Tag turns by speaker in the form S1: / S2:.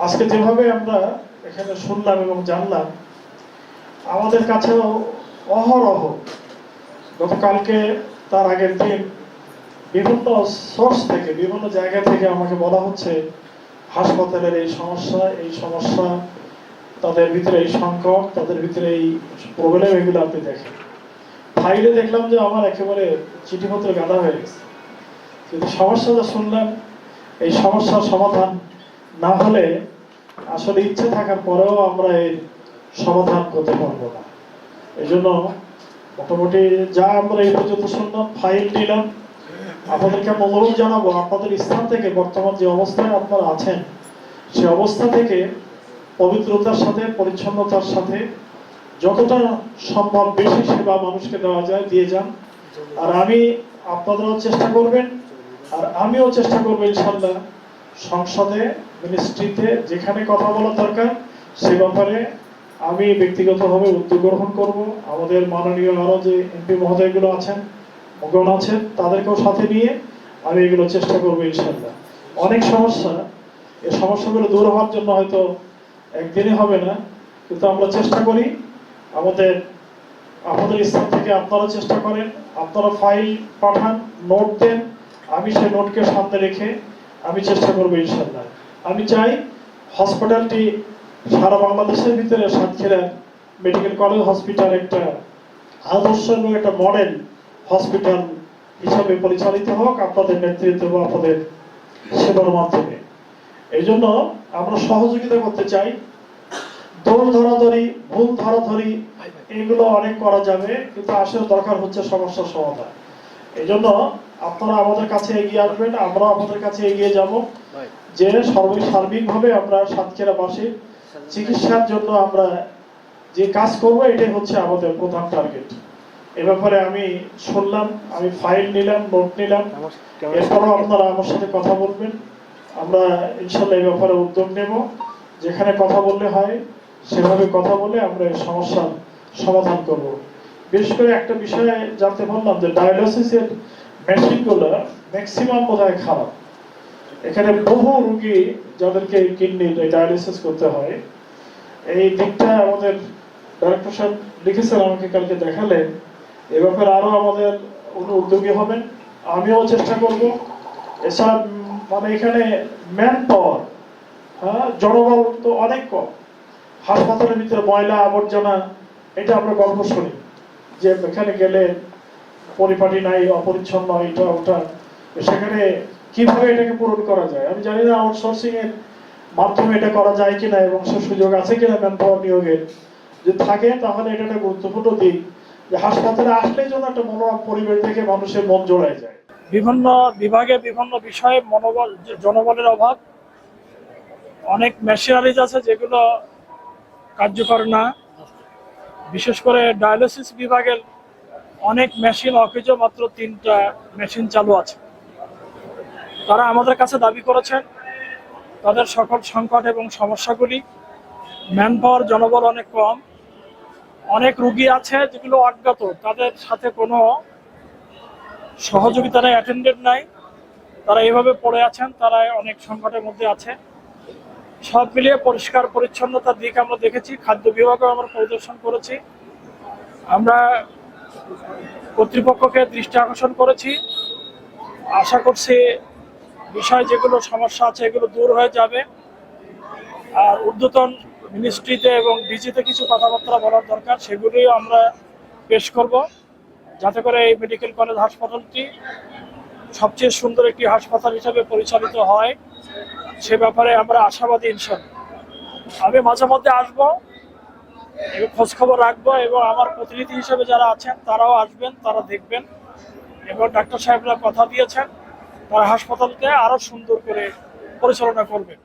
S1: আজকে যেভাবে আমরা এখানে শুনলাম এবং জানলাম, আমাদের কাছেও অহরহ গতকালকে তার আগের দিন বিভিন্ন সোর্স থেকে বিভিন্ন জায়গা থেকে আমাকে বলা হচ্ছে হাসপাতালের এই সমস্যা, তাদের ভিতরে এই সংকট, তাদের ভিতরে এই প্রবলেম, এগুলো আপনি দেখেন। ফাইলে দেখলাম যে আমার একেবারে চিঠিপত্র গাদা হয়ে গেছে, কিন্তু সমস্যাটা শুনলাম, এই সমস্যার সমাধান না হলে আসলে ইচ্ছে থাকার পরেও আমরা এর সমাধান করতে পারবো না। এই জন্য মোটামুটি যা আমরা এই পর্যন্ত শুনলাম, ফাইল নিলাম, আপনাদেরকে আমি অনুরোধ জানাবো, আপনাদের স্থান থেকে বর্তমান যে অবস্থায় আপনারা আছেন সে অবস্থা থেকে পবিত্রতার সাথে, পরিচ্ছন্নতার সাথে যতটা সম্ভব বেশি সেবা মানুষকে দেওয়া যায় দিয়ে যান। আর আপনারাও চেষ্টা করবেন, আর আমিও চেষ্টা করবো ইনশাল্লাহ সংসদে, মিনিস্ট্রিতে যেখানে কথা বলা দরকার সে ব্যাপারে আমি ব্যক্তিগতভাবে উদ্যোগ গ্রহণ করব। আমাদের মাননীয় আরো যে এমপি মহোদয়গুলো আছেন, মগন আছেন, তাদেরকেও সাথে নিয়ে আমি এগুলো চেষ্টা করবো ইনশাল্লাহ। অনেক সমস্যা, এই সমস্যাগুলো দূর হওয়ার জন্য হয়তো একদিনে হবে না, কিন্তু আমরা চেষ্টা করি। আপনাদের স্থান থেকে আপনারা চেষ্টা করেন, আপনারা ফাইল পাঠান, নোট দেন, আমি সেই নোটকে সামনে রেখে আমি চেষ্টা করবো ইনশাল্লাহ। আমি চাই হসপিটালটি সারা বাংলাদেশের ভিতরে সাতক্ষীরা মেডিকেল কলেজ হসপিটাল একটা আদর্শ এবং একটা মডেল হসপিটাল হিসাবে পরিচালিত হোক আপনাদের নেতৃত্বে বা আপনাদের সেবার মাধ্যমে। এই জন্য আমরা সহযোগিতা করতে চাই। দোল ধরাধরি, ভুল ধরাধরি এগুলো অনেক করা যাবে, কিন্তু আসলে দরকার হচ্ছে সমস্যার সমাধান। এই জন্য আপনারা আমাদের কাছে এগিয়ে আসবেন, আমরা আপনাদের কাছে এগিয়ে যাব, যে সার্বিকভাবে আমরা সাতক্ষীরাবাসীর চিকিৎসার জন্য আমরা যে কাজ করব, এটাই হচ্ছে আমাদের প্রধান টার্গেট। এ ব্যাপারে আমি শুনলাম, আমি ফাইল নিলাম, নোট নিলাম, এরপরও আপনারা আমার সাথে কথা বলবেন। আমরা ইনশাল্লাহ এই ব্যাপারে উদ্যোগ নেব, যেখানে কথা বললে হয় সেভাবে কথা বলে আমরা এই সমস্যার সমাধান করব। বিশেষ করে একটা বিষয়ে জানতে পারলাম যে ডায়ালিসিসের মেশিনগুলো ম্যাক্সিমাম বোধহয় খারাপ। এখানে বহু রোগী যাদেরকে কিডনি ডায়ালিসিস করতে হয়, এই দিকটা আমাদের ডাক্তার সাহেব লিখেছেন, আমাকে কালকে দেখালেন। এ ব্যাপারে আরো আমাদের উদ্যোগী হবেন, আমিও চেষ্টা করব। এছাড়া মানে এখানে ম্যান পাওয়ার, জনবল তো অনেক কম। হাসপাতালের ভিতরে ময়লা আবর্জনা, এটা আমরা গল্প শুনি যে এখানে গেলে পরিপাটি নাই, অপরিচ্ছন্ন, এটা ওটা। সেখানে কিভাবে এটাকে পূরণ করা যায় আমি জানি না, আউটসোর্সিং এর মাধ্যমে এটা করা যায় কিনা এবং সে সুযোগ আছে কিনা ম্যান পাওয়ার নিয়োগের। যদি থাকে তাহলে এটা একটা গুরুত্বপূর্ণ দিক, যে হাসপাতালে আসলেই যেন একটা মনোরম পরিবেশ থেকে মানুষের মন জোড়ায় যায়। বিভিন্ন বিভাগে বিভিন্ন বিষয়ে জনবলের অভাব, অনেক মেশিনারিজ আছে যেগুলো কার্যকর না। বিশেষ করে ডায়ালিসিস বিভাগের অনেক মেশিন অকেজ, মাত্র 3টা মেশিন চালু আছে। তারা আমাদের কাছে দাবি করেছেন তাদের সকল সংকট এবং সমস্যাগুলি, ম্যান পাওয়ার, জনবল অনেক কম, অনেক রুগী আছে যেগুলো অজ্ঞাত, তাদের সাথে কোনো সহযোগিতা নেই, অ্যাটেন্ডেন্ট নাই, তারা এইভাবে পড়ে আছেন, তারা অনেক সংকটের মধ্যে আছে। সব মিলিয়ে পরিষ্কার পরিচ্ছন্নতার দিক আমরা দেখেছি, খাদ্য বিভাগেও আমরা পরিদর্শন করেছি। আমরা কর্তৃপক্ষকে দৃষ্টি আকর্ষণ করেছি, আশা করছি বিষয় যেগুলো সমস্যা আছে এগুলো দূর হয়ে যাবে। আর ঊর্ধ্বতন মিনিস্ট্রিতে এবং ডিজিতে কিছু কথাবার্তা বলার দরকার, সেগুলিও আমরা পেশ করব, যাতে করে এই মেডিকেল কলেজ হাসপাতালটি সবচেয়ে সুন্দর একটি হাসপাতাল হিসেবে পরিচালিত হয়। সে ব্যাপারে আমরা আশাবাদী ইনশাআল্লাহ। আমি মাঝে মধ্যে আসবো এবং খোঁজখবর রাখবো, এবং আমার প্রতিনিধি হিসেবে যারা আছেন তারাও আসবেন, তারা দেখবেন, এবং ডাক্তার সাহেবরা কথা দিয়েছেন তারা হাসপাতালকে আরো সুন্দর করে পরিচালনা করবেন।